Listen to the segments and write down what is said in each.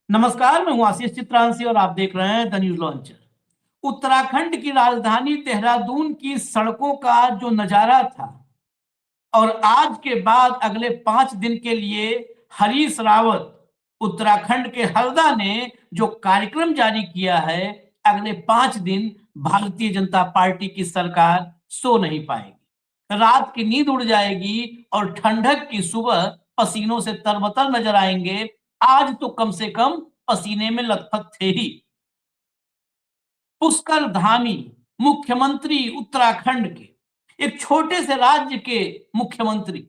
नमस्कार, मैं हूं आशीष चित्रांशी और आप देख रहे हैं द न्यूज लॉन्चर। उत्तराखंड की राजधानी देहरादून की सड़कों का जो नजारा था और आज के बाद अगले 5 दिन के लिए हरीश रावत उत्तराखंड के हरदा ने जो कार्यक्रम जारी किया है, अगले 5 दिन भारतीय जनता पार्टी की सरकार सो नहीं पाएगी। रात की नींद उड़ जाएगी और ठंडक की सुबह पसीनों से तरबतर नजर आएंगे। आज तो कम से कम पसीने में लथपथ थे ही। पुष्कर धामी मुख्यमंत्री उत्तराखंड के, एक छोटे से राज्य के मुख्यमंत्री,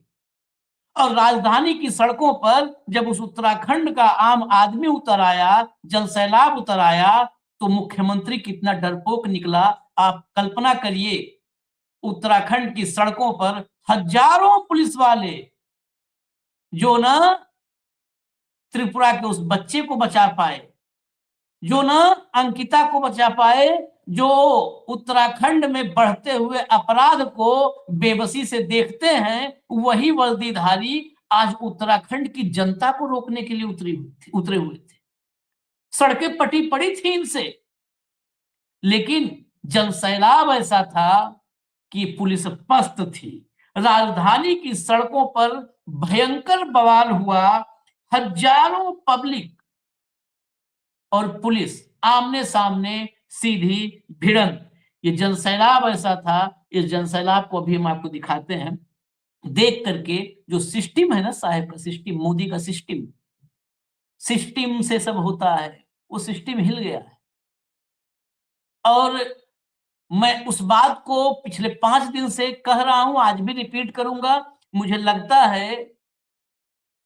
और राजधानी की सड़कों पर जब उस उत्तराखंड का आम आदमी उतर आया, जनसैलाब उतर आया, तो मुख्यमंत्री कितना डरपोक निकला। आप कल्पना करिए, उत्तराखंड की सड़कों पर हजारों पुलिस वाले जो ना त्रिपुरा के उस बच्चे को बचा पाए, जो ना अंकिता को बचा पाए, जो उत्तराखंड में बढ़ते हुए अपराध को बेबसी से देखते हैं, वही वर्दीधारी आज उत्तराखंड की जनता को रोकने के लिए उतरे हुए थे। सड़कें पटी पड़ी थी इनसे, लेकिन जनसैलाब ऐसा था कि पुलिस पस्त थी। राजधानी की सड़कों पर भयंकर बवाल हुआ। हजारों पब्लिक और पुलिस आमने सामने, सीधी भिड़ंत। ये जनसैलाब ऐसा था। इस जनसैलाब को अभी हम आपको दिखाते हैं। देख करके जो सिस्टम है ना साहब का, सिस्टम, मोदी का सिस्टम, सिस्टम से सब होता है, वो सिस्टम हिल गया है। और मैं उस बात को पिछले 5 दिन से कह रहा हूं, आज भी रिपीट करूंगा। मुझे लगता है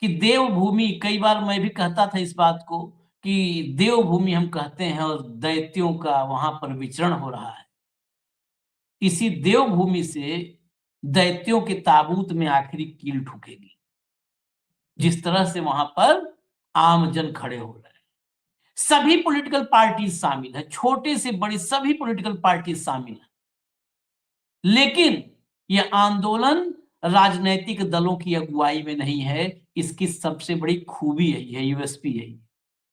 कि देवभूमि, कई बार मैं भी कहता था इस बात को कि देवभूमि हम कहते हैं और दैत्यों का वहां पर विचरण हो रहा है। इसी देवभूमि से दैत्यों के ताबूत में आखिरी कील ठुकेगी, जिस तरह से वहां पर आम जन खड़े हो रहे हैं। सभी पॉलिटिकल पार्टी शामिल है, छोटे से बड़ी सभी पॉलिटिकल पार्टी शामिल है। लेकिन यह आंदोलन राजनीतिक दलों की अगुवाई में नहीं है। इसकी सबसे बड़ी खूबी यही है, यूएसपी यही है।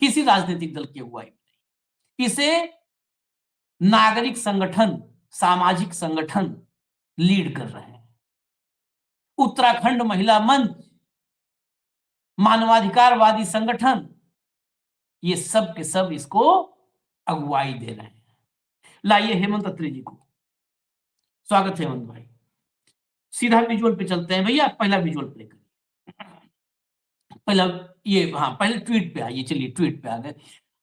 किसी राजनीतिक दल की अगुवाई में नहीं, इसे नागरिक संगठन, सामाजिक संगठन लीड कर रहे हैं। उत्तराखंड महिला मंच, मानवाधिकारवादी संगठन, ये सब के सब इसको अगुवाई दे रहे हैं। लाइए हेमंत अत्री जी को, स्वागत है हेमंत भाई। सीधा विजुअल पे चलते हैं भैया, पहला विजुअल प्ले करिए। पहला ये, हाँ, पहले ट्वीट पे आइए। चलिए ट्वीट पे आ गए।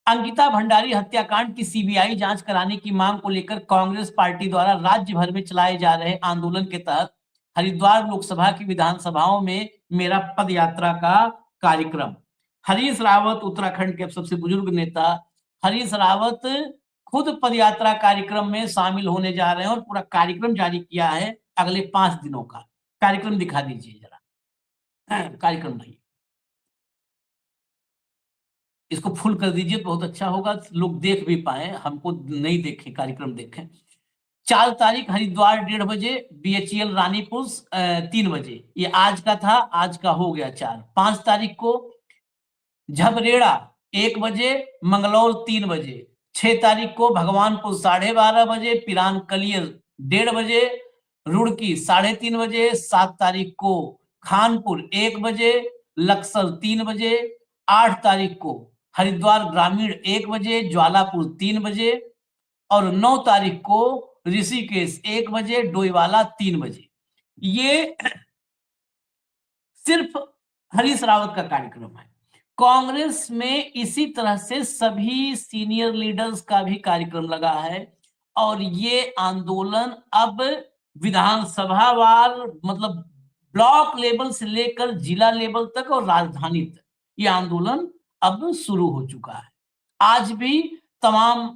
अंकिता भंडारी हत्याकांड की सीबीआई जांच कराने की मांग को लेकर कांग्रेस पार्टी द्वारा राज्य भर में चलाए जा रहे आंदोलन के तहत हरिद्वार लोकसभा की विधानसभाओं में मेरा पद यात्रा का कार्यक्रम। हरीश रावत, उत्तराखंड के सबसे बुजुर्ग नेता हरीश रावत, खुद पदयात्रा कार्यक्रम में शामिल होने जा रहे हैं और पूरा कार्यक्रम जारी किया है अगले 5 दिनों का। कार्यक्रम दिखा दीजिए जरा, कार्यक्रम नहीं, इसको फुल कर दीजिए तो बहुत अच्छा होगा, लोग देख भी पाए, हमको नहीं देखे, कार्यक्रम देखें। 4 तारीख हरिद्वार 1:30 बजे, बीएचईएल रानीपुर 3 बजे। ये आज का था, आज का हो गया 4। 5 तारीख को झबरेड़ा 1 बजे, मंगलौर 3 बजे। 6 तारीख को भगवानपुर 12:30 बजे, पिरान कलियर 1:30 बजे, रुड़की 3:30 बजे। 7 तारीख को खानपुर 1 बजे, लक्सर 3 बजे। 8 तारीख को हरिद्वार ग्रामीण 1 बजे, ज्वालापुर 3 बजे, और 9 तारीख को ऋषिकेश 1 बजे, डोईवाला 3 बजे। ये सिर्फ हरीश रावत का कार्यक्रम है। कांग्रेस में इसी तरह से सभी सीनियर लीडर्स का भी कार्यक्रम लगा है, और ये आंदोलन अब विधानसभा वार, मतलब ब्लॉक लेवल से लेकर जिला लेवल तक और राजधानी तक ये आंदोलन अब शुरू हो चुका है। आज भी तमाम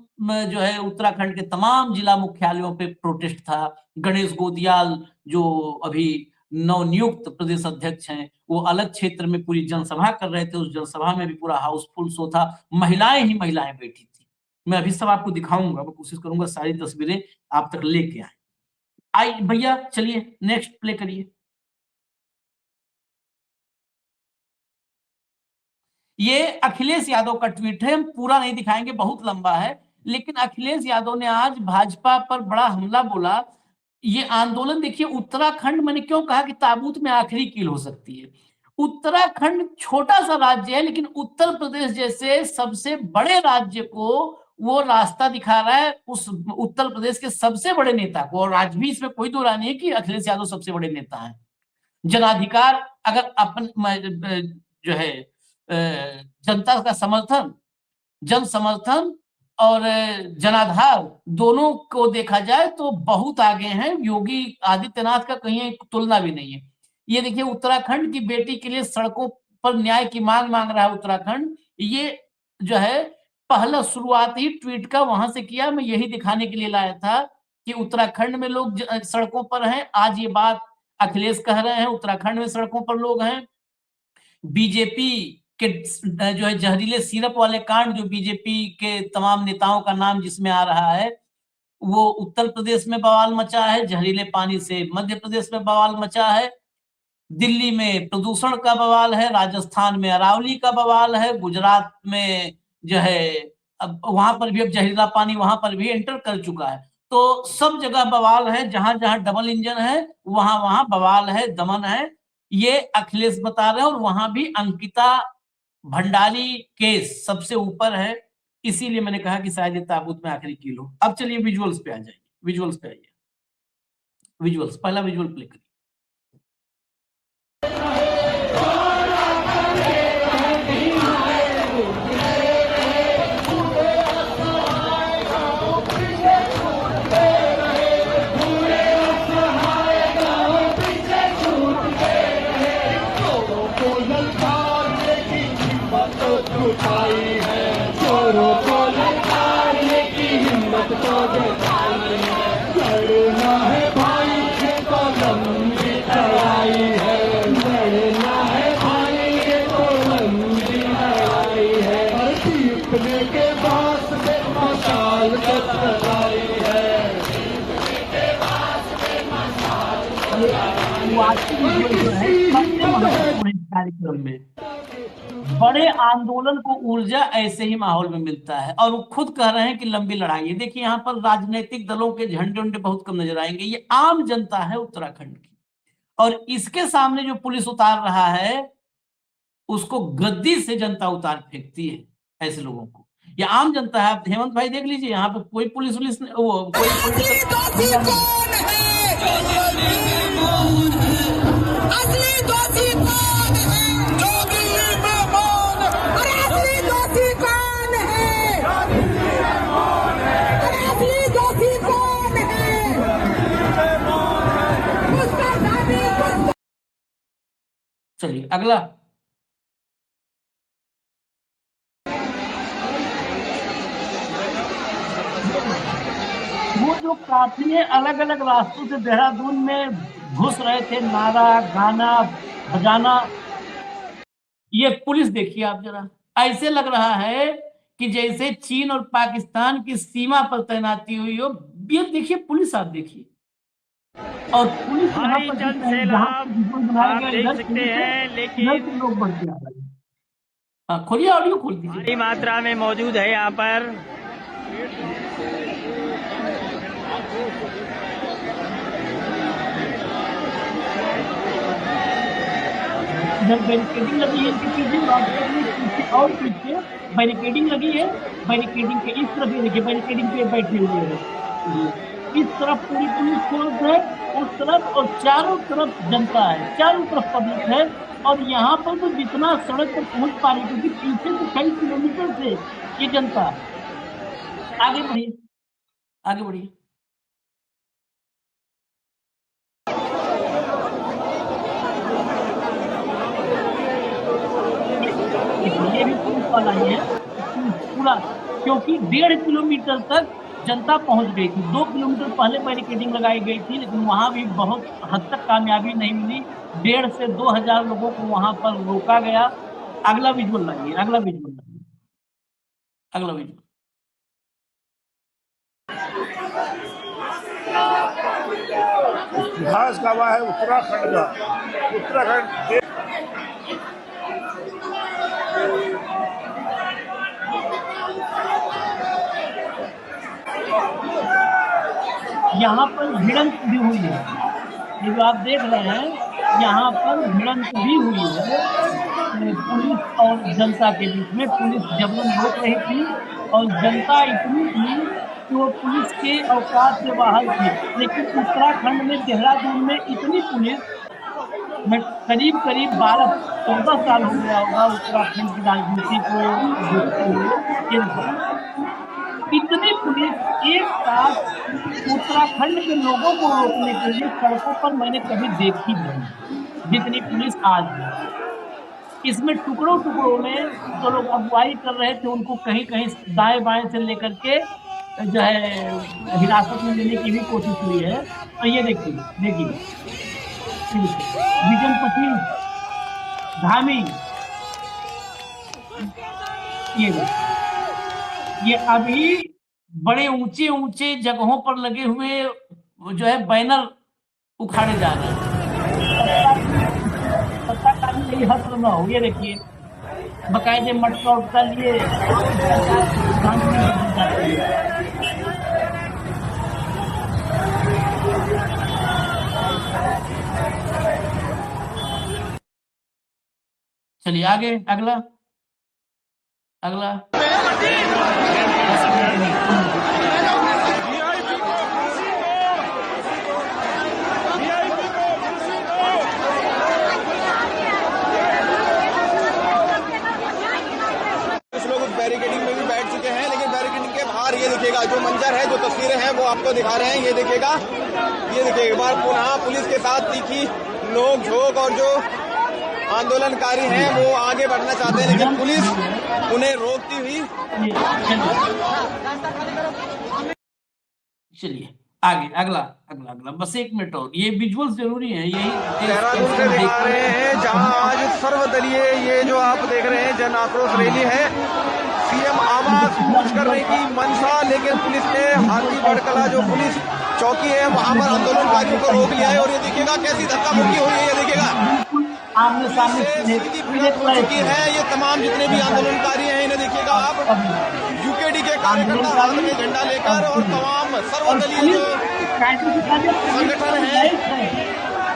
जो है उत्तराखंड के तमाम जिला मुख्यालयों पे प्रोटेस्ट था। गणेश गोदियाल जो अभी नवनियुक्त प्रदेश अध्यक्ष हैं, वो अलग क्षेत्र में पूरी जनसभा कर रहे थे। उस जनसभा में भी पूरा हाउसफुल शो था, महिलाएं ही महिलाएं बैठी थी। मैं अभी सब आपको दिखाऊंगा, मैं कोशिश करूंगा सारी तस्वीरें आप तक लेके आए। आई भैया, चलिए नेक्स्ट प्ले करिए। ये अखिलेश यादव का ट्वीट है, हम पूरा नहीं दिखाएंगे, बहुत लंबा है, लेकिन अखिलेश यादव ने आज भाजपा पर बड़ा हमला बोला। ये आंदोलन देखिए, उत्तराखंड, मैंने क्यों कहा कि ताबूत में आखिरी कील हो सकती है। उत्तराखंड छोटा सा राज्य है, लेकिन उत्तर प्रदेश जैसे सबसे बड़े राज्य को वो रास्ता दिखा रहा है, उस उत्तर प्रदेश के सबसे बड़े नेता को। और आज भी इसमें कोई दो राय नहीं है कि अखिलेश यादव सबसे बड़े नेता हैं। जनाधिकार, अगर अपन जो है जनता का समर्थन, जन समर्थन और जनाधार दोनों को देखा जाए तो बहुत आगे हैं। योगी आदित्यनाथ का कहीं तुलना भी नहीं है। ये देखिए, उत्तराखंड की बेटी के लिए सड़कों पर न्याय की मांग रहा है उत्तराखंड। ये जो है पहला शुरुआत ही ट्वीट का वहां से किया। मैं यही दिखाने के लिए लाया था कि उत्तराखंड में लोग सड़कों पर हैं। आज ये बात अखिलेश कह रहे हैं, उत्तराखंड में सड़कों पर लोग हैं। बीजेपी के जो है जहरीले सिरप वाले कांड, जो बीजेपी के तमाम नेताओं का नाम जिसमें आ रहा है, वो उत्तर प्रदेश में बवाल मचा है। जहरीले पानी से मध्य प्रदेश में बवाल मचा है। दिल्ली में प्रदूषण का बवाल है, राजस्थान में अरावली का बवाल है, गुजरात में जो है अब वहां पर भी अब जहरीला पानी वहां पर भी एंटर कर चुका है। तो सब जगह बवाल है, जहां जहां डबल इंजन है वहां वहां बवाल है, दमन है। ये अखिलेश बता रहे हैं। और वहां भी अंकिता भंडारी केस सबसे ऊपर है। इसीलिए मैंने कहा कि शायद ये ताबूत में आखिरी कील हो। अब चलिए विजुअल्स पे आ जाइए। विजुअल्स पे आइए। विजुअल्स, पहला विजुअल प्ले करिए। कार्यक्रम में बड़े आंदोलन को ऊर्जा ऐसे ही माहौल में मिलता है। और वो खुद कह रहे हैं कि लंबी लड़ाई है। देखिए, यहाँ पर राजनीतिक दलों के झंडे उंडे बहुत कम नजर आएंगे। ये आम जनता है उत्तराखंड की, और इसके सामने जो पुलिस उतार रहा है उसको गद्दी से जनता उतार फेंकती है। ऐसे लोगों को ये आम जनता है। आप हेमंत भाई देख लीजिए, यहाँ पे कोई पुलिस चलिए अगला। वो जो काफिले अलग अलग रास्तों से देहरादून में घुस रहे थे, नारा गाना बजाना, ये पुलिस देखिए आप जरा, ऐसे लग रहा है कि जैसे चीन और पाकिस्तान की सीमा पर तैनाती हुई हो। ये देखिए पुलिस, आप देखिए। और पुलिस भारी जन सैलाब आप देख सकते हैं, लेकिन लोग बढ़ते आ रहे हैं। हाँ, खोलिए, ऑडियो खोल दीजिए। भारी मात्रा में मौजूद है यहाँ पर। बैरिकेडिंग लगी है इनके पीछे, और पीछे बैरिकेडिंग लगी है। बैरिकेडिंग के इस तरफ, ये देखिए बैरिकेडिंग पे बैठे हुए हैं। इस तरफ पूरी पुलिस फोर्स है, उस तरफ, और चारों तरफ जनता है, चारों तरफ पब्लिक है। और यहाँ पर तो जितना सड़क पर पहुंच पा रही, क्योंकि पीछे तो कई किलोमीटर से ये जनता। आगे बढ़िए, आगे बढ़िए। ये भी पुलिस वाला ही है पूरा, क्योंकि 1.5 किलोमीटर तक जनता पहुंच गई थी। 2 किलोमीटर पहले बैरिकेडिंग लगाई गई थी, लेकिन वहां भी बहुत हद तक कामयाबी नहीं मिली। 1,500 से 2,000 लोगों को वहां पर रोका गया। अगला विजुअल लाइए, अगला विजुअल लाइए, अगला विजुअल। इतिहास गवाह है उत्तराखंड का। उत्तराखंड यहाँ पर भिड़ंत भी हुई है। ये जो आप देख रहे हैं यहाँ पर भिड़ंत भी हुई है पुलिस और जनता के बीच में। पुलिस जबरन रोक रही थी और जनता इतनी थी कि वो पुलिस के औकात से बाहर थी। लेकिन उत्तराखंड में, देहरादून में इतनी पुलिस, मैं करीब 12-14 साल हो गया होगा उत्तराखंड की राजनीति को देखते हुए। इतनी पुलिस एक साथ उत्तराखंड के लोगों को रोकने के लिए सड़कों पर मैंने कभी देखी नहीं, जितनी पुलिस आज है। इसमें टुकड़ों में जो लोग अगुवाई कर रहे थे उनको कहीं कहीं दाएं बाएं से लेकर के जो है हिरासत में लेने की भी कोशिश हुई है। तो ये देखिए विजन पटेल, धामी, ये अभी बड़े ऊंचे ऊंचे जगहों पर लगे हुए जो है बैनर उखाड़े जा रहे हैं। सत्ताकाली हस्र न हो। ये देखिए बकायदे मटका उटका लिए चलिए आगे अगला बैरिकेडिंग में भी बैठ चुके हैं, लेकिन बैरिकेडिंग के बाहर ये दिखेगा जो मंजर है, जो तस्वीरें हैं वो आपको दिखा रहे हैं। ये देखिएगा एक बार पुनः पुलिस के साथ तीखी नोक झोंक और जो आंदोलनकारी हैं वो आगे बढ़ना चाहते हैं, लेकिन पुलिस उन्हें रोकती हुई। चलिए आगे अगला बस 1 मिनट और, ये विजुअल्स जरूरी है। यही देहरादून से दिखा रहे हैं जहां आज सर्वदलीय ये जो आप देख रहे हैं जन आक्रोश रैली है। सीएम आवास कूच करने की मंशा, लेकिन पुलिस ने हाथी बड़कला जो पुलिस चौकी है वहां पर आंदोलनकारियों को रोक लिया है। और ये देखिएगा कैसी धक्का मुक्की हुई है। ये देखिएगा आमने सामने हो चुकी है। ये तमाम जितने भी आंदोलनकारी हैं इन्हें देखिएगा आप, यूकेडी के कार्यकर्ता हाथ में झंडा लेकर और तमाम सर्वदलीय जो संगठन है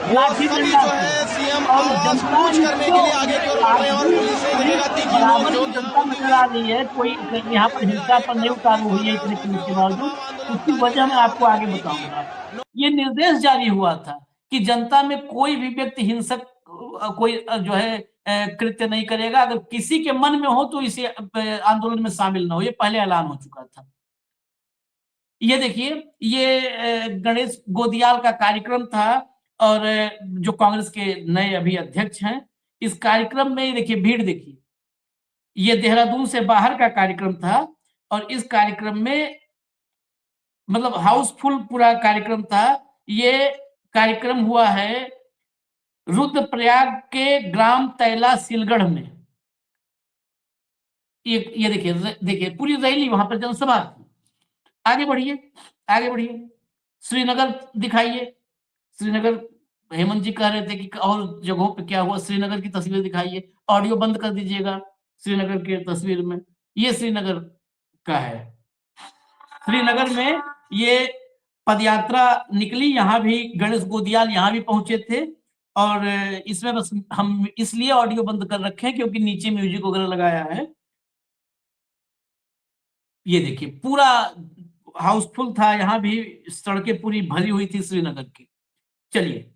वो सभी जो है सीएम आवास कूच करने के लिए आगे की ओर बढ़ रहे हैं। और पुलिस से देखिएगा तीखी नोक झोंक जनता नजर आ रही है। कोई यहाँ पर हिंसा पर नहीं उतारू हुई है इतनी पुलिस के बावजूद। उसकी वजह मैं आपको आगे बताऊंगा। ये निर्देश जारी हुआ था कि जनता में कोई भी व्यक्ति हिंसक कोई जो है कृत्य नहीं करेगा। अगर किसी के मन में हो तो इसे आंदोलन में शामिल न हो। ये पहले ऐलान हो चुका था। ये देखिए ये गणेश गोदियाल का कार्यक्रम था और जो कांग्रेस के नए अभी अध्यक्ष हैं, इस कार्यक्रम में देखिए भीड़ देखिए। ये देहरादून से बाहर का कार्यक्रम था और इस कार्यक्रम में मतलब हाउसफुल पूरा कार्यक्रम था। ये कार्यक्रम हुआ है रुद्रप्रयाग के ग्राम तैला सिलगढ़ में। ये देखिए पूरी रैली, वहां पर जनसभा थी। आगे बढ़िए श्रीनगर दिखाइए। श्रीनगर हेमंत जी कह रहे थे कि और जगहों पे क्या हुआ, श्रीनगर की तस्वीर दिखाइए। ऑडियो बंद कर दीजिएगा श्रीनगर की तस्वीर में। ये श्रीनगर का है। श्रीनगर में ये पदयात्रा निकली। यहाँ भी गणेश गोदियाल यहाँ भी पहुंचे थे और इसमें बस हम इसलिए ऑडियो बंद कर रखे हैं क्योंकि नीचे म्यूजिक वगैरह लगाया है। ये देखिए पूरा हाउसफुल था। यहाँ भी सड़कें पूरी भरी हुई थी श्रीनगर की। चलिए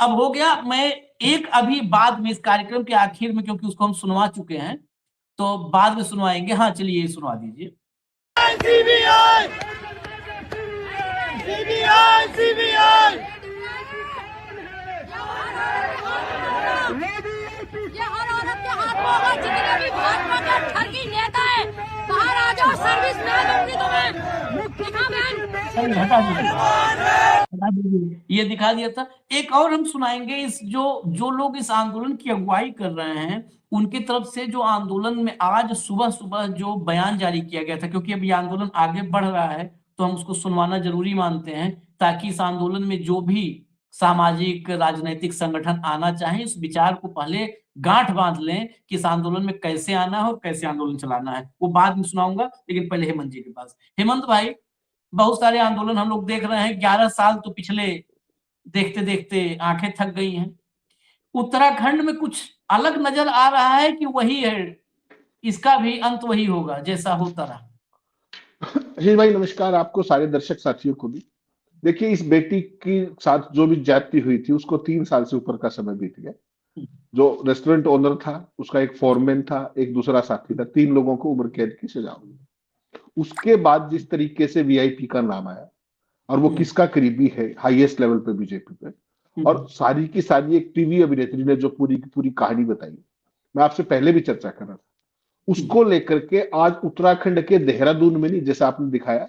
अब हो गया। मैं एक अभी बाद में इस कार्यक्रम के आखिर में, क्योंकि उसको हम सुनवा चुके हैं तो बाद में सुनवाएंगे। हाँ चलिए ये सुनवा दीजिए। ये हर औरत के हाथ में होगा। जितने भी भाजपा के ठगी नेता है बाहर आ जाओ। सर्विस मैं दूंगी तुम्हें। दिखा बहन, हटा दीजिए। ये दिखा दिया था। एक और हम सुनाएंगे। इस जो लोग इस आंदोलन की अगुवाई कर रहे हैं उनकी तरफ से जो आंदोलन में आज सुबह जो बयान जारी किया गया था, क्योंकि अब ये आंदोलन आगे बढ़ रहा है तो हम उसको सुनवाना जरूरी मानते हैं ताकि इस आंदोलन में जो भी सामाजिक राजनीतिक संगठन आना चाहे इस विचार को पहले गांठ बांध लें कि इस आंदोलन में कैसे आना है और कैसे आंदोलन चलाना है। वो बाद में सुनाऊंगा, लेकिन पहले हेमंत जी के पास। हेमंत भाई, बहुत सारे आंदोलन हम लोग देख रहे हैं, 11 साल तो पिछले देखते देखते आंखें थक गई हैं। उत्तराखंड में कुछ अलग नजर आ रहा है कि वही है, इसका भी अंत वही होगा जैसा होता रहा? आशीष भाई नमस्कार, आपको, सारे दर्शक साथियों को भी। देखिए, इस बेटी के साथ जो भी ज्यादती हुई थी उसको 3 साल से ऊपर का समय बीत गया। जो रेस्टोरेंट ओनर था, उसका एक फोरमैन था, एक दूसरा साथी था, 3 लोगों को उम्र कैद की सजा हुई। उसके बाद जिस तरीके से वीआईपी का नाम आया, और वो किसका करीबी है हाईएस्ट लेवल पे बीजेपी पे, और सारी की सारी एक टीवी अभिनेत्री ने जो पूरी की पूरी कहानी बताई, मैं आपसे पहले भी चर्चा कर रहा था, उसको लेकर के आज उत्तराखंड के देहरादून में नहीं, जैसा आपने दिखाया,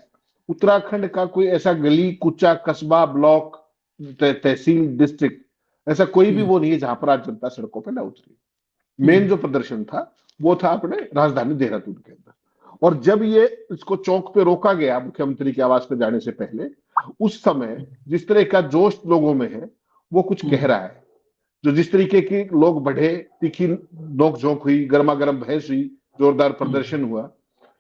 उत्तराखंड का कोई ऐसा गली कुचा, कस्बा, ब्लॉक, तहसील, डिस्ट्रिक्ट, ऐसा कोई भी वो नहीं है जहां पर आज जनता सड़कों पर ना उतरी। मेन जो प्रदर्शन था वो था अपने राजधानी देहरादून के अंदर। और जब ये इसको चौक पे रोका गया मुख्यमंत्री के आवास पे जाने से पहले, उस समय जिस तरह का जोश लोगों में है वो कुछ कह रहा है। जो जिस तरीके की लोग बढ़े, तीखी नोक-झोंक हुई, गर्मा गर्म बहस हुई, जोरदार प्रदर्शन हुआ,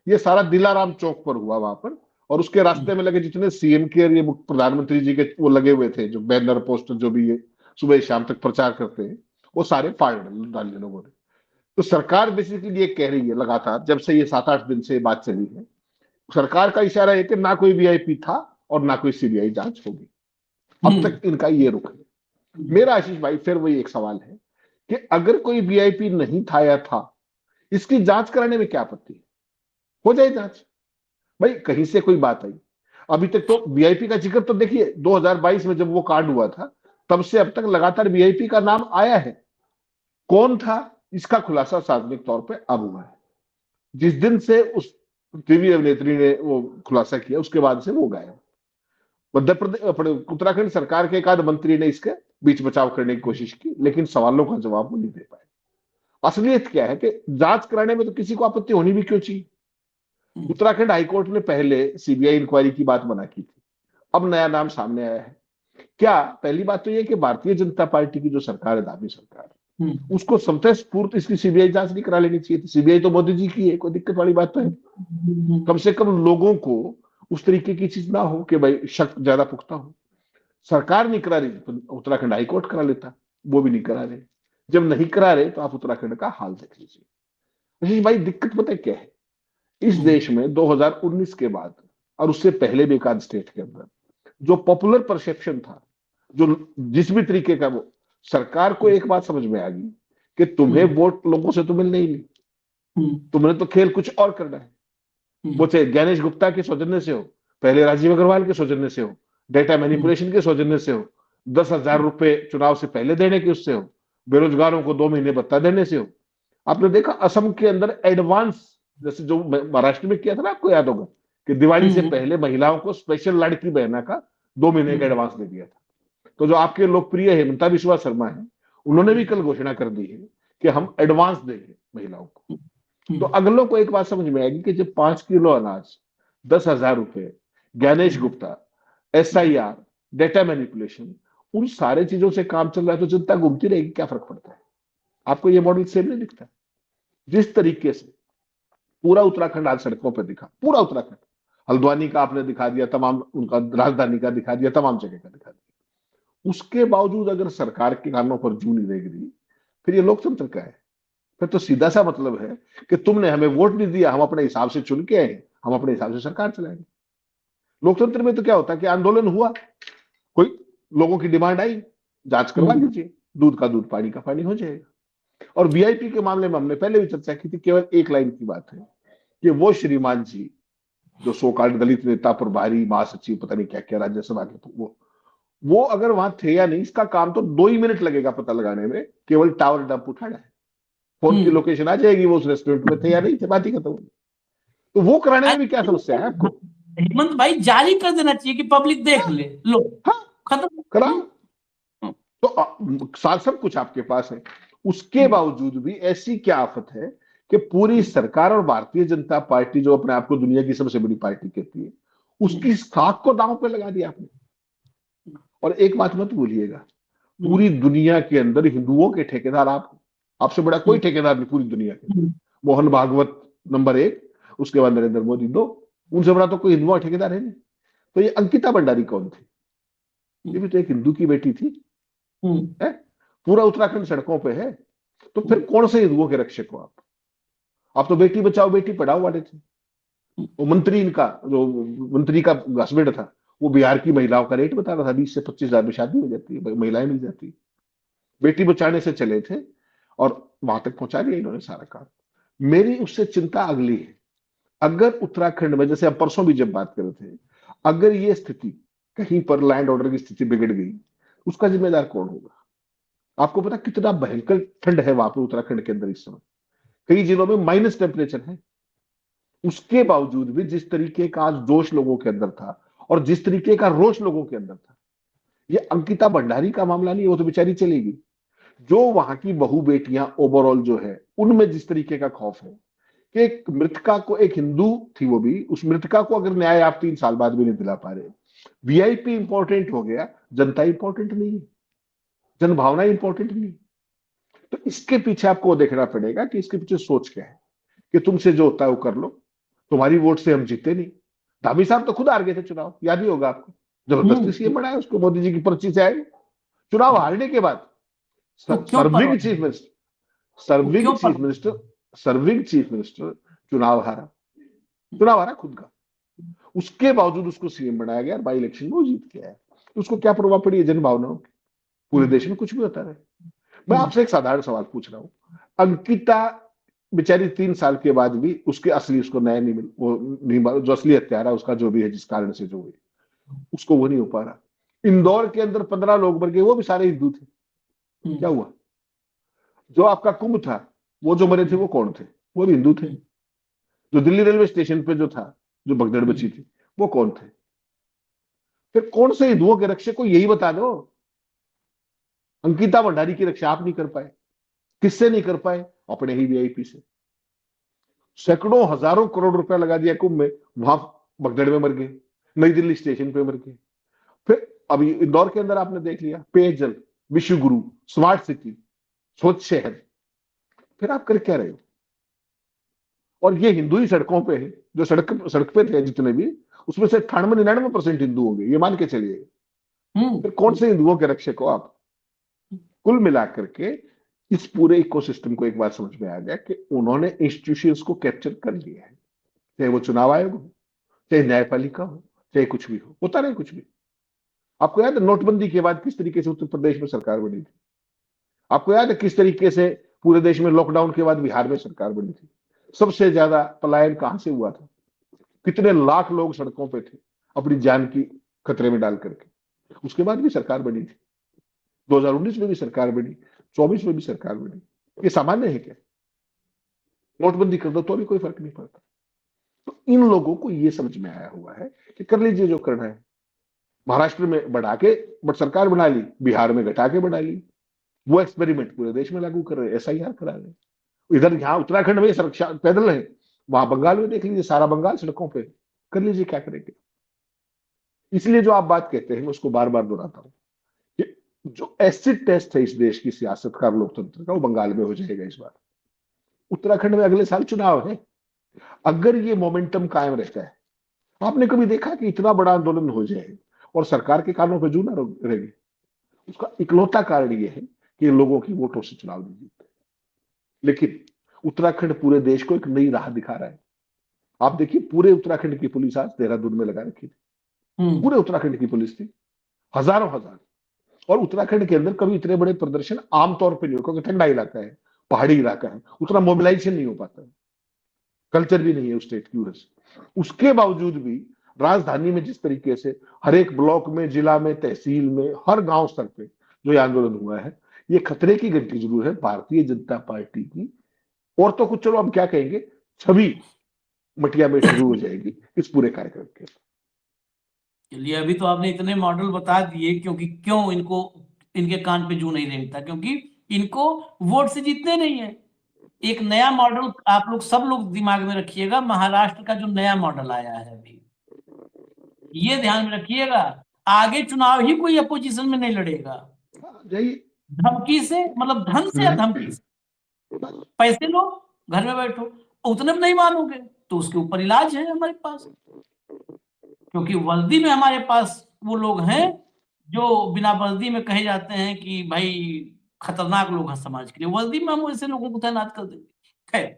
ये सारा दिलाराम चौक पर हुआ वहां पर। और उसके रास्ते में लगे जितने सीएम के और ये प्रधानमंत्री जी के वो लगे हुए थे, जो बैनर पोस्टर जो भी ये सुबह शाम तक प्रचार करते हैं, वो सारे फाड़ डाले लोगों ने। तो सरकार बेसिकली ये कह रही है लगातार, जब से ये 7-8 दिन से बात चली है, सरकार का इशारा है कि ना कोई वीआईपी था और ना कोई सीबीआई जांच होगी। अब तक इनका ये रुख है। मेरा आशीष भाई फिर वही एक सवाल है कि अगर कोई वीआईपी नहीं था या था, इसकी जांच कराने में क्या आपत्ति है? हो जाए जांच भाई, कहीं से कोई बात आई। अभी तक तो वीआईपी का जिक्र तो देखिए 2022 में जब वो कांड हुआ था, तब से अब तक लगातार वीआईपी का नाम आया है। कौन था इसका खुलासा सार्वजनिक तौर पे अब हुआ है। जिस दिन से उस टीवी अभिनेत्री ने वो खुलासा किया, उसके बाद से वो गायब। मध्य प्रदेश, उत्तराखंड सरकार के एक आध मंत्री ने इसके बीच बचाव करने की कोशिश की, लेकिन सवालों का जवाब वो नहीं दे पाए। असलियत क्या है कि जांच कराने में तो किसी को आपत्ति होनी भी क्यों चाहिए। उत्तराखंड हाईकोर्ट ने पहले सीबीआई इंक्वायरी की बात मना की थी, अब नया नाम सामने आया है। क्या पहली बात तो यह कि भारतीय जनता पार्टी की जो सरकार है, दावी सरकार, उसको स्वतः स्फूर्त इसकी सीबीआई जांच नहीं करा लेनी चाहिए थी? सीबीआई तो मोदी जी की है, कोई दिक्कत वाली बात तो है। कम से कम लोगों को उस तरीके की चीज ना हो कि भाई शक ज्यादा पुख्ता हो। सरकार नहीं करा रही तो उत्तराखंड हाईकोर्ट करा लेता, वो भी नहीं करा रहे। जब नहीं करा रहे तो आप उत्तराखंड का हाल देख लीजिए। भाई दिक्कत पता है क्या है, इस देश में 2019 के बाद और उससे पहले भी एक आध स्टेट के अंदर जो पॉपुलर परसेप्शन था, जो जिस भी तरीके का, वो सरकार को एक बात समझ में आ गई कि तुम्हें वोट लोगों से तो मिलने ही नहीं, तुमने तो खेल कुछ और करना है। वो चाहे ज्ञानेश गुप्ता के सौजन्य से हो, पहले राजीव अग्रवाल के सौजन्य से हो, डेटा मैनिपुलेशन के सौजन्य से हो, 10,000 रुपए चुनाव से पहले देने के उससे हो, बेरोजगारों को 2 महीने भत्ता देने से हो। आपने देखा असम के अंदर एडवांस, जैसे जो महाराष्ट्र में किया था ना, आपको याद होगा कि दिवाली से पहले महिलाओं को स्पेशल लड़की बहना का 2 महीने का एडवांस दे दिया था। तो जो आपके लोकप्रिय हेमंता बिस्वा शर्मा है, उन्होंने भी कल घोषणा कर दी है कि हम एडवांस देंगे महिलाओं को। तो अगलों को एक बात समझ में आएगी कि जब 5 किलो अनाज, 10,000 रुपए, Gyanesh Gupta, SIR, data manipulation, उन सारे चीजों से काम चल रहा है, तो जनता घूमती रहेगी, क्या फर्क पड़ता है? आपको ये मॉडल सेम नहीं दिखता? जिस तरीके से पूरा उत्तराखंड आज सड़कों पर दिखा, पूरा उत्तराखंड, हल्द्वानी का आपने दिखा दिया, तमाम उनका राजधानी का दिखा दिया, तमाम जगह का दिखा दिया। उसके बावजूद अगर सरकार के कानों पर जू नहीं देगी रही, फिर ये लोकतंत्र का है? फिर तो सीधा सा मतलब है कि तुमने हमें वोट नहीं दिया, हम अपने हिसाब से चुन के आए, हम अपने हिसाब से सरकार चलाएंगे। लोकतंत्र में तो क्या होता है कि आंदोलन हुआ, कोई लोगों की डिमांड आई, जांच करवा लीजिए, दूध का दूध, पानी का पानी हो जाएगा। और वीआईपी के मामले में हमने पहले भी चर्चा की थी, केवल एक लाइन की बात है कि वो श्रीमान जी जो सो कॉल्ड दलित नेता, प्रभारी, महासचिव, पता नहीं क्या क्या राज्यसभा के, तो वो अगर वहां थे या नहीं, इसका काम तो 2 ही मिनट लगेगा पता लगाने में। केवल टावर डंप उठाना है, फोन की लोकेशन आ जाएगी, वो उस रेस्टोरेंट में थे या नहीं थे, बात ही खत्म। तो वो कराने में भी क्या समस्या है आपको? हेमंत भाई जारी कर देना चाहिए कि पब्लिक देख ले, लो खत्म कराओ। तो सब कुछ आपके पास है, उसके बावजूद भी ऐसी क्या आफत है कि पूरी सरकार और भारतीय जनता पार्टी, जो अपने आप को दुनिया की सबसे बड़ी पार्टी कहती है, उसकी साख को दांव पे लगा दिया आपने। और एक बात मत भूलिएगा, पूरी दुनिया के अंदर हिंदुओं के ठेकेदार आपसे बड़ा कोई ठेकेदार नहीं पूरी दुनिया के। मोहन भागवत नंबर 1, उसके बाद नरेंद्र मोदी 2, उनसे बड़ा तो कोई हिंदुओं का ठेकेदार है नहीं। तो ये अंकिता भंडारी कौन थी? ये भी तो एक हिंदू की बेटी थी, है? पूरा उत्तराखंड सड़कों पे है। तो फिर कौन से हिंदुओं के रक्षक हो आप तो बेटी बचाओ बेटी पढ़ाओ वाले थे। वो मंत्री, इनका जो मंत्री का हस्बैंड था, वो बिहार की महिलाओं का रेट बता रहा था, 20 से 25 हजार में शादी हो जाती है, महिलाएं मिल जाती है। बेटी बचाने से चले थे और वहां तक पहुंचा दिया इन्होंने सारा काम। मेरी उससे चिंता अगली है, अगर उत्तराखंड में, जैसे हम परसों भी जब बात कर रहे थे, अगर ये स्थिति कहीं पर लैंड ऑर्डर की स्थिति बिगड़ गई, उसका जिम्मेदार कौन होगा? आपको पता कितना भयंकर ठंड है वहां पर उत्तराखंड के अंदर इस समय, कई जिलों में माइनस टेम्परेचर है। उसके बावजूद भी जिस तरीके का आज जोश लोगों के अंदर था और जिस तरीके का रोष लोगों के अंदर था, ये अंकिता भंडारी का मामला नहीं है, वो तो बेचारी चलेगी। जो वहां की बहु बेटियां ओवरऑल जो है, उनमें जिस तरीके का खौफ है कि एक मृतका को, एक हिंदू थी वो भी, उस मृतका को अगर न्याय आप 3 साल बाद भी नहीं दिला पा रहे, वीआईपी इंपॉर्टेंट हो गया, जनता इंपॉर्टेंट नहीं है, जनभावना इंपॉर्टेंट नहीं। तो इसके पीछे आपको देखना पड़ेगा कि इसके पीछे सोच क्या है कि तुमसे जो होता है वो कर लो, तुम्हारी वोट से हम जीते नहीं। धामी साहब तो खुद हार गए थे चुनाव, याद ही होगा आपको, जबरदस्ती सीएम बनाया उसको, मोदी जी की पर्ची से आए। चुनाव हारने के बाद सर्विंग चीफ मिनिस्टर चुनाव हारा खुद का, उसके बावजूद उसको सीएम बनाया गया, बाई इलेक्शन में वो जीत गया है। तो उसको क्या प्रभाव पड़ी है जन भावनाओं की? पूरे देश में कुछ भी होता रहे। मैं आपसे एक साधारण सवाल पूछ रहा हूं, अंकिता बेचारी 3 साल के बाद भी उसके असली, उसको न्याय नहीं मिल, वो नहीं, जो असली हत्यारा उसका जो भी है, जिस कारण से जो हुई, उसको वो नहीं हो पा रहा। इंदौर के अंदर 15 लोग मर गए, वो भी सारे हिंदू थे, क्या हुआ? जो आपका कुंभ था, वो जो मरे थे वो कौन थे? वो भी हिंदू थे। जो दिल्ली रेलवे स्टेशन पे जो था, जो भगदड़ बची थी, वो कौन थे? फिर कौन से हिंदुओं के रक्षक को, यही बता दो। अंकिता भंडारी की रक्षा आप नहीं कर पाए, किससे नहीं कर पाए? अपने ही वीआईपी से। सैकड़ों हजारों करोड़ रुपया लगा दिया कुंभ में, वहां भगदड़ में मर गए, नई दिल्ली स्टेशन पे मर गए। फिर अभी इंदौर के अंदर आपने देख लिया, पेयजल, विश्व गुरु, स्मार्ट सिटी, स्वच्छ शहर, फिर आप कर क्या रहे हो? और ये हिंदू ही सड़कों पे है, जो सड़क पे थे जितने भी, उसमें से 98-99% हिंदू होंगे, ये मान के चलिए। फिर कौन से हिंदुओं के रक्षक हो आप? कुल मिलाकर के इस पूरे इकोसिस्टम को एक बात समझ में आ गया कि उन्होंने इंस्टीट्यूशंस को कैप्चर कर लिया है, चाहे वो चुनाव आयोग हो, चाहे न्यायपालिका हो, चाहे कुछ भी हो, होता नहीं कुछ भी। आपको याद है नोटबंदी के बाद किस तरीके से उत्तर प्रदेश में सरकार बनी थी? आपको याद है किस तरीके से पूरे देश में लॉकडाउन के बाद बिहार में सरकार बनी थी? सबसे ज्यादा पलायन कहां से हुआ था? कितने लाख लोग सड़कों पे थे अपनी जान की खतरे में डाल करके, उसके बाद भी सरकार बनी थी। 2019 में भी सरकार बनी, 24 में भी सरकार बनी। ये सामान्य है क्या? नोटबंदी कर दो तो भी कोई फर्क नहीं पड़ता। तो इन लोगों को ये समझ में आया हुआ है कि कर लीजिए जो करना है। महाराष्ट्र में बढ़ा के बट सरकार बना ली, बिहार में घटा के बना ली, वो एक्सपेरिमेंट पूरे देश में लागू कर रहे, एसआईआर करा रहे। इधर यहाँ उत्तराखंड में पैदल है, वहां बंगाल में देख लीजिए, सारा बंगाल सड़कों पे। कर लीजिए क्या करेंगे। इसलिए जो आप बात कहते हैं मैं उसको बार बार दोहराता हूं कि जो एसिड टेस्ट है इस देश की सियासत का, लोकतंत्र का, वो बंगाल में हो जाएगा इस बार। उत्तराखंड में अगले साल चुनाव है। अगर ये मोमेंटम कायम रहता है, आपने कभी देखा कि इतना बड़ा आंदोलन हो जाए और सरकार के कानों पे जू ना रहेगी? उसका इकलौता कारण ये है कि लोगों की वोटों से चुनाव नहीं जीतते। लेकिन उत्तराखंड पूरे देश को एक नई राह दिखा रहा है। आप देखिए, पूरे उत्तराखंड की पुलिस आज देहरादून में लगा रखी थी। पूरे उत्तराखंड की पुलिस थी, हजारों हजार। और उत्तराखंड के अंदर कभी इतने बड़े प्रदर्शन आमतौर पर नहीं हो, क्योंकि ठंडा इलाका है, पहाड़ी इलाका है, उतना मोबिलाइजेशन नहीं हो पाता है, कल्चर भी नहीं है उस स्टेट की वजह से। उसके बावजूद भी राजधानी में जिस तरीके से हर एक ब्लॉक में, जिला में, तहसील में, हर गांव स्तर पे जो ये आंदोलन हुआ है, ये खतरे की घंटी जरूर है भारतीय जनता पार्टी की। और तो कुछ, चलो हम क्या कहेंगे, छवि मटिया में शुरू हो जाएगी इस पूरे कार्यक्रम के। चलिए, अभी तो आपने इतने मॉडल बता दिए, क्योंकि क्यों इनको, इनके कान पे जू नहीं रेंगता, क्योंकि इनको वोट से जीतने नहीं है। एक नया मॉडल आप लोग सब लोग दिमाग में रखिएगा, महाराष्ट्र का जो नया मॉडल आया है अभी, ये ध्यान में रखिएगा। आगे चुनाव ही कोई अपोजिशन में नहीं लड़ेगा, धमकी से, मतलब धन से या धमकी से। पैसे लो, घर में बैठो, उतने में नहीं मानोगे तो उसके ऊपर इलाज है हमारे पास। क्योंकि वर्दी में हमारे पास वो लोग हैं जो बिना वर्दी में कहे जाते हैं कि भाई खतरनाक लोग हैं समाज के लिए, वर्दी में हम ऐसे लोगों को तैनात कर देंगे। खैर,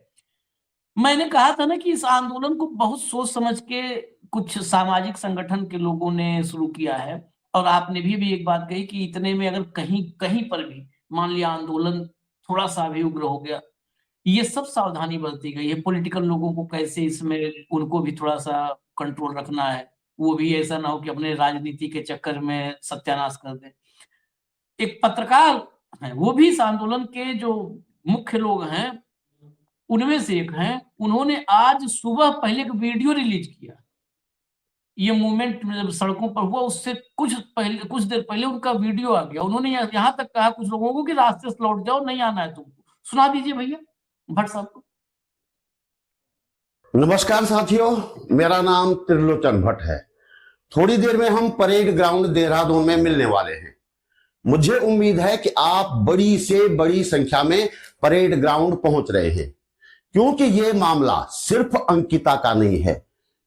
मैंने कहा था ना कि इस आंदोलन को बहुत सोच समझ के कुछ सामाजिक संगठन के लोगों ने शुरू किया है, और आपने भी एक बात कही कि इतने में अगर कहीं कहीं पर भी मान लिया आंदोलन थोड़ा सा भी उग्र हो गया, ये सब सावधानी बरती गई है। पॉलिटिकल लोगों को कैसे इसमें उनको भी थोड़ा सा कंट्रोल रखना है, वो भी ऐसा ना हो कि अपने राजनीति के चक्कर में सत्यानाश कर दे। एक पत्रकार है, वो भी इस आंदोलन के जो मुख्य लोग हैं उनमें से एक हैं, उन्होंने आज सुबह पहले एक वीडियो रिलीज किया। ये मूवमेंट जब सड़कों पर हुआ उससे कुछ देर पहले उनका वीडियो आ गया। उन्होंने यहाँ तक कहा कुछ लोगों को कि रास्ते से लौट जाओ, नहीं आना है तुमको। सुना दीजिए भैया भट्ट साहब को। नमस्कार साथियों, मेरा नाम त्रिलोचन भट्ट है। थोड़ी देर में हम परेड ग्राउंड देहरादून में मिलने वाले हैं। मुझे उम्मीद है कि आप बड़ी से बड़ी संख्या में परेड ग्राउंड पहुंच रहे हैं, क्योंकि यह मामला सिर्फ अंकिता का नहीं है,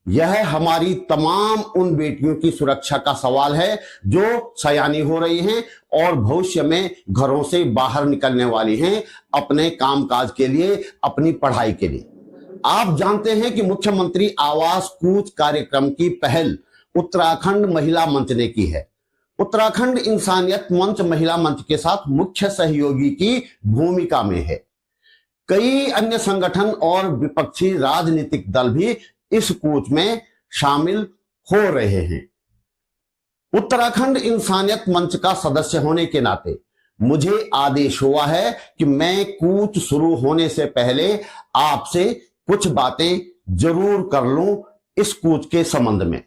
यह हमारी तमाम उन बेटियों की सुरक्षा का सवाल है जो सयानी हो रही हैं और भविष्य में घरों से बाहर निकलने वाली हैं अपने कामकाज के लिए, अपनी पढ़ाई के लिए। आप जानते हैं कि मुख्यमंत्री आवास कूच कार्यक्रम की पहल उत्तराखंड महिला मंच ने की है। उत्तराखंड इंसानियत मंच महिला मंच के साथ मुख्य सहयोगी की भूमिका में है। कई अन्य संगठन और विपक्षी राजनीतिक दल भी इस कूच में शामिल हो रहे हैं। उत्तराखंड इंसानियत मंच का सदस्य होने के नाते मुझे आदेश हुआ है कि मैं कूच शुरू होने से पहले आपसे कुछ बातें जरूर कर लूं इस कूच के संबंध में।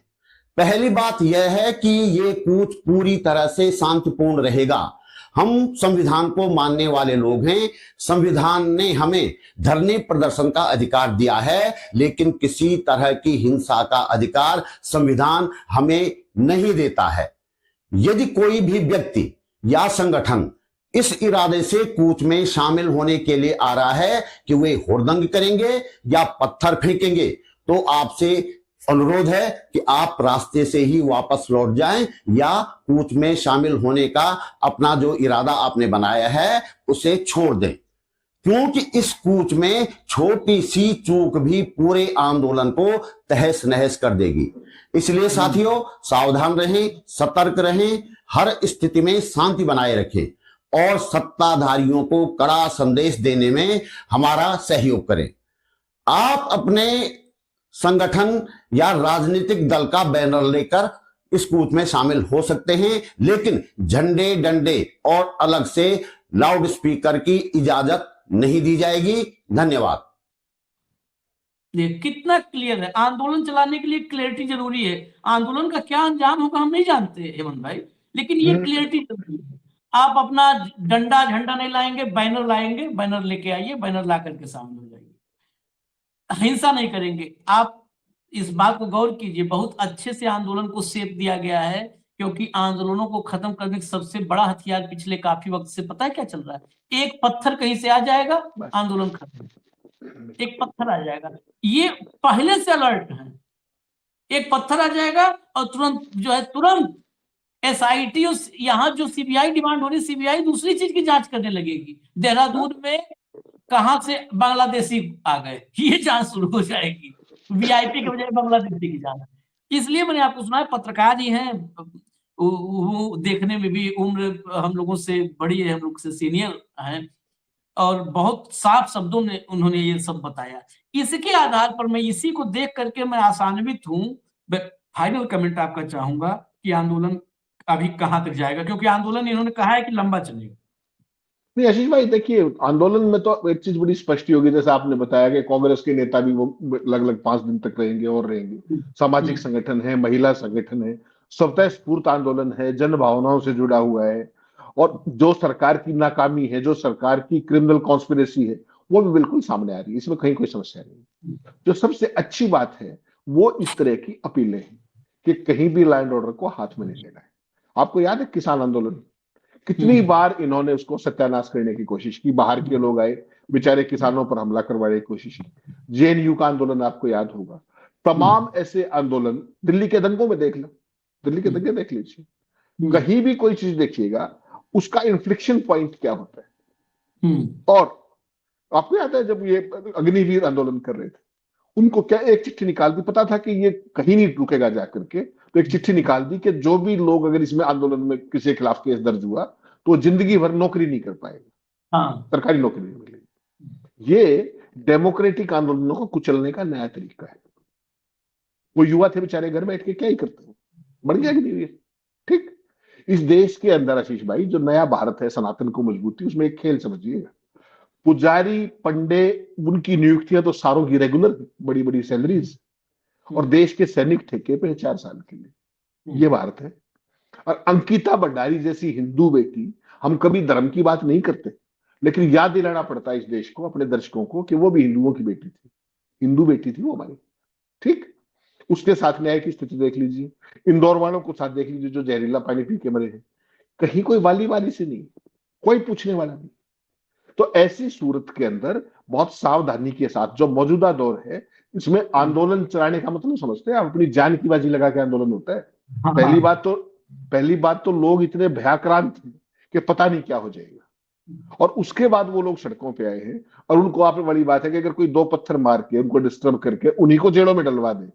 पहली बात यह है कि ये कूच पूरी तरह से शांतिपूर्ण रहेगा। हम संविधान को मानने वाले लोग हैं। संविधान ने हमें धरने प्रदर्शन का अधिकार दिया है, लेकिन किसी तरह की हिंसा का अधिकार संविधान हमें नहीं देता है। यदि कोई भी व्यक्ति या संगठन इस इरादे से कूच में शामिल होने के लिए आ रहा है कि वे हुड़दंग करेंगे या पत्थर फेंकेंगे, तो आपसे अनुरोध है कि आप रास्ते से ही वापस लौट जाएं या कूच में शामिल होने का अपना जो इरादा आपने बनाया है उसे छोड़ दें, क्योंकि इस कूच में छोटी सी चूक भी पूरे आंदोलन को तहस नहस कर देगी। इसलिए साथियों, सावधान रहें, सतर्क रहें, हर स्थिति में शांति बनाए रखें और सत्ताधारियों को कड़ा संदेश देने में हमारा सहयोग करें। आप अपने संगठन या राजनीतिक दल का बैनर लेकर इस कूच में शामिल हो सकते हैं, लेकिन झंडे डंडे और अलग से लाउड स्पीकर की इजाजत नहीं दी जाएगी। धन्यवाद। ये कितना क्लियर है। आंदोलन चलाने के लिए क्लियरिटी जरूरी है। आंदोलन का क्या अंजाम होगा हम नहीं जानते हेमंत भाई, लेकिन ये क्लियरिटी जरूरी है। आप अपना डंडा झंडा नहीं लाएंगे, बैनर लाएंगे, बैनर लेके आइए, बैनर ला करके सामने हो जाइए। हिंसा नहीं करेंगे। आप इस बात को गौर कीजिए, बहुत अच्छे से आंदोलन को शेप दिया गया है, क्योंकि आंदोलनों को खत्म करने का सबसे बड़ा हथियार पिछले काफी वक्त से पता है क्या चल रहा है? एक पत्थर कहीं से आ जाएगा, आंदोलन खत्म। एक पत्थर आ जाएगा, ये पहले से अलर्ट है। एक पत्थर आ जाएगा और तुरंत जो है तुरंत SIT, यहाँ जो CBI डिमांड हो रही, CBI दूसरी चीज की जांच करने लगेगी। देहरादून में कहां से बांग्लादेशी आ गए, ये जांच शुरू हो जाएगी। VIP के बजाय बांग्लादेशी की जांच। इसलिए मैंने आपको सुना है, पत्रकार ही हैं, वो देखने में भी उम्र हम लोगों से बड़ी है, हम लोग से सीनियर हैं, और बहुत साफ शब्दों में उन्होंने ये सब बताया। इसके आधार पर मैं इसी को देख करके मैं आशान्वित हूं। फाइनल कमेंट आपका चाहूंगा कि आंदोलन अभी कहां तक जाएगा, क्योंकि आंदोलन इन्होंने कहा है कि लंबा चलेगा। नहीं आशीष भाई, देखिए आंदोलन में तो एक चीज बड़ी स्पष्ट होगी, जैसे आपने बताया कि कांग्रेस के नेता भी वो लगभग 5 दिन तक रहेंगे और रहेंगे। सामाजिक संगठन है, महिला संगठन है, स्वतः स्फूर्त आंदोलन है, जन भावनाओं से जुड़ा हुआ है, और जो सरकार की नाकामी है, जो सरकार की क्रिमिनल कॉन्स्पिरेसी है, वो भी बिल्कुल सामने आ रही है। इसमें कहीं कोई समस्या नहीं। जो सबसे अच्छी बात है वो इस तरह की अपीलें हैं कि कहीं भी लॉ एंड ऑर्डर को हाथ में नहीं लेना है। आपको याद है किसान आंदोलन, कितनी बार इन्होंने उसको सत्यानाश करने की कोशिश की, बाहर के लोग आए, बेचारे किसानों पर हमला करवाने की कोशिश की। JNU का आंदोलन आपको याद होगा, तमाम ऐसे आंदोलन, दिल्ली के दंगों में देख लो, दिल्ली के दंगे देख लीजिए, कहीं भी कोई चीज देखिएगा उसका इन्फ्लिक्शन पॉइंट क्या होता है। और आपको याद है जब ये अग्निवीर आंदोलन कर रहे थे, उनको क्या एक चिट्ठी निकाल दी, पता था कि ये कहीं नहीं रुकेगा जाकर के, तो एक चिट्ठी निकाल दी कि जो भी लोग अगर इसमें आंदोलन में किसी के खिलाफ केस दर्ज हुआ तो जिंदगी भर नौकरी नहीं कर पाएगा, सरकारी नौकरी नहीं मिलेगी। ये डेमोक्रेटिक आंदोलनों को कुचलने का नया तरीका है। वो युवा थे बेचारे, घर बैठ के क्या ही करते हैं, बढ़ गया कि नहीं? ठीक, इस देश के अंदर आशीष भाई जो नया भारत है, सनातन को मजबूती, उसमें एक खेल समझिएगा, पुजारी पंडे उनकी नियुक्तियां तो सारों की रेगुलर, बड़ी बड़ी सैलरीज, और देश के सैनिक ठेके पे 4 साल के लिए। ये भारत है। और अंकिता भंडारी जैसी हिंदू बेटी, हम कभी धर्म की बात नहीं करते, लेकिन याद दिलाना पड़ता है इस देश को, अपने दर्शकों को, कि वो भी हिंदुओं की बेटी थी, हिंदू बेटी थी वो हमारी। ठीक, उसके साथ न्याय की स्थिति देख लीजिए, इंदौर वालों को साथ देख लीजिए जो जहरीला पानी पी के मरे हैं, कहीं कोई वाली वाली से नहीं, कोई पूछने वाला नहीं। तो ऐसी सूरत के अंदर बहुत सावधानी के साथ जो मौजूदा दौर है, इसमें आंदोलन चलाने का मतलब समझते हैं आप, अपनी जान की बाजी लगा के आंदोलन होता है। पहली बात तो लोग इतने भयाक्रांत थे कि पता नहीं क्या हो जाएगा, और उसके बाद वो लोग सड़कों पे आए हैं, और उनको आप बड़ी बात है कि अगर कोई 2 पत्थर मार के उनको डिस्टर्ब करके उन्हीं को जेलों में डलवा दे,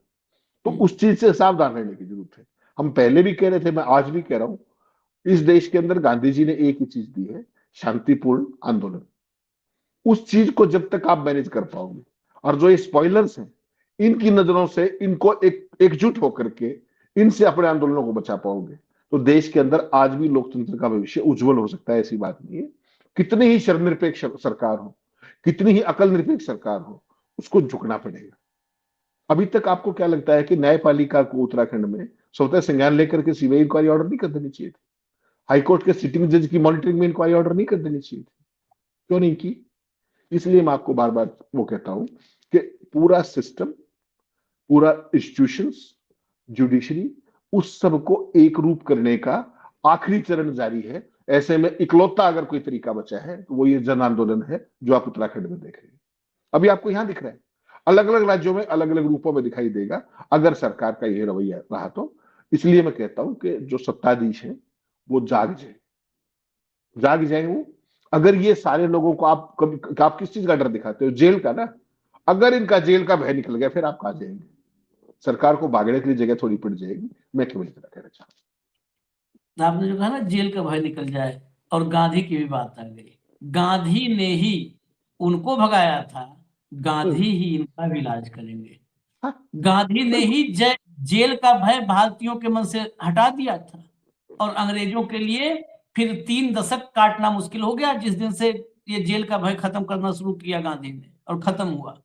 तो उस चीज से सावधान रहने की जरूरत है। हम पहले भी कह रहे थे, मैं आज भी कह रहा हूं, इस देश के अंदर गांधी जी ने एक ही चीज दी है, शांतिपूर्ण आंदोलन। उस चीज को जब तक आप मैनेज कर पाओगे, और जो ये स्पॉयलर्स हैं इनकी नजरों से इनको एकजुट होकर के इनसे अपने आंदोलनों को बचा पाओगे, तो देश के अंदर आज भी लोकतंत्र का भविष्य उज्जवल हो सकता है। ऐसी बात नहीं है। कितनी ही शर्मनिरपेक्ष सरकार हो, कितनी ही अकल निरपेक्ष सरकार हो, उसको झुकना पड़ेगा। अभी तक आपको क्या लगता है कि न्यायपालिका को उत्तराखंड में स्वतः संज्ञान लेकर के सीबीआई इंक्वायरी ऑर्डर नहीं कर देनी चाहिए थी? हाईकोर्ट के सिटिंग जज की मॉनिटरिंग में इंक्वायरी ऑर्डर नहीं कर देनी चाहिए थी? क्यों नहीं की? इसलिए मैं आपको बार बार वो कहता हूं कि पूरा सिस्टम, पूरा इंस्टीट्यूशंस, जुडिशरी, उस सब को एक रूप करने का आखिरी चरण जारी है। ऐसे में इकलौता अगर कोई तरीका बचा है तो वो ये जन आंदोलन है जो आप उत्तराखंड में देख रहे हैं। अभी आपको यहां दिख रहा है, अलग अलग राज्यों में अलग अलग रूपों में दिखाई देगा अगर सरकार का यह रवैया रहा तो। इसलिए मैं कहता हूं कि जो सत्ताधीश है वो जाग जाए वो। अगर ये सारे लोगों को आप किस चीज का डर दिखाते हो? जेल का ना। अगर इनका जेल का भय निकल गया फिर आप कहां जाएंगे? सरकार को भागने के लिए जगह थोड़ी पड़ जाएगी। मैं केवल इतना कहना चाहता हूं। आपने जो कहा ना जेल का भय निकल जाए, और गांधी की भी बात आ गई। गांधी ने ही उनको भगाया था, गांधी ही इनका भी इलाज करेंगे। गांधी ने ही जेल का भय भारतीयों के मन से हटा दिया था, और अंग्रेजों के लिए फिर 3 दशक काटना मुश्किल हो गया जिस दिन से ये जेल का भय खत्म करना शुरू किया गांधी ने, और खत्म हुआ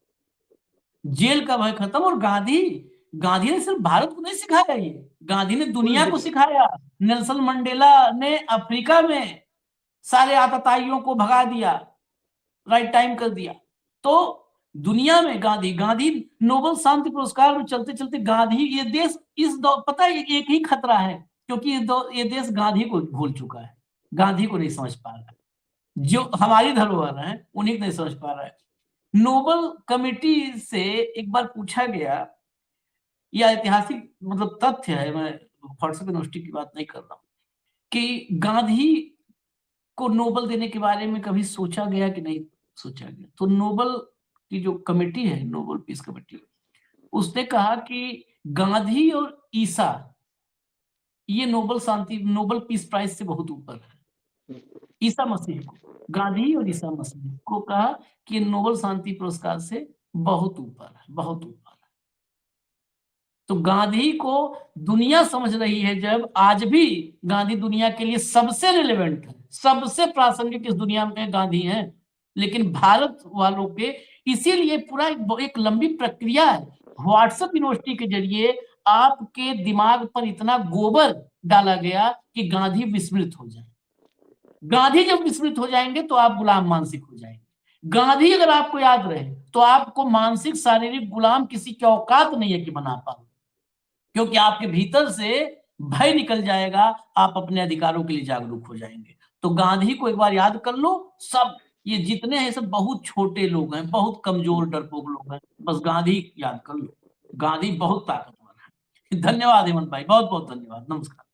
जेल का भय खत्म। और गांधी ने सिर्फ भारत को नहीं सिखाया, ये गांधी ने दुनिया को सिखाया। नेल्सन मंडेला ने अफ्रीका में सारे आतताइयों को भगा दिया, राइट टाइम कर दिया। तो दुनिया में गांधी नोबेल शांति पुरस्कार में चलते चलते गांधी, ये देश पता है एक ही खतरा है, क्योंकि ये देश गांधी को भूल चुका है, गांधी को नहीं समझ पा रहा है। जो हमारी धरोहर है उन्हीं को नहीं समझ पा रहा है। नोबेल कमेटी से एक बार पूछा गया, यह ऐतिहासिक मतलब तथ्य है, मैं फारसी यूनिवर्सिटी की बात नहीं कर रहा हूं, कि गांधी को नोबेल देने के बारे में कभी सोचा गया कि नहीं सोचा गया। तो नोबेल की जो कमेटी है, नोबेल पीस कमेटी, उसने कहा कि गांधी और ईसा ये नोबेल पीस प्राइज से बहुत ऊपर है। ईसा मसीह को, गांधी और ईसा मसीह को कहा कि नोबेल शांति पुरस्कार से बहुत ऊपर है, बहुत ऊपर है। तो गांधी को दुनिया समझ रही है, जब आज भी गांधी दुनिया के लिए सबसे रिलेवेंट है, सबसे प्रासंगिक इस दुनिया में गांधी हैं। लेकिन भारत वालों के इसीलिए पूरा एक लंबी प्रक्रिया है। व्हाट्सएप यूनिवर्सिटी के जरिए आपके दिमाग पर इतना गोबर डाला गया कि गांधी विस्मृत हो जाए। गांधी जब विस्मृत हो जाएंगे तो आप गुलाम मानसिक हो जाएंगे। गांधी अगर आपको याद रहे तो आपको मानसिक शारीरिक गुलाम किसी की औकात नहीं है कि बना पाओ, क्योंकि आपके भीतर से भय निकल जाएगा, आप अपने अधिकारों के लिए जागरूक हो जाएंगे। तो गांधी को एक बार याद कर लो। सब ये जितने हैं सब बहुत छोटे लोग हैं, बहुत कमजोर डरपोक लोग हैं, बस गांधी याद कर लो। गांधी बहुत ताकतवर है। धन्यवाद हेमंत भाई, बहुत बहुत धन्यवाद, नमस्कार।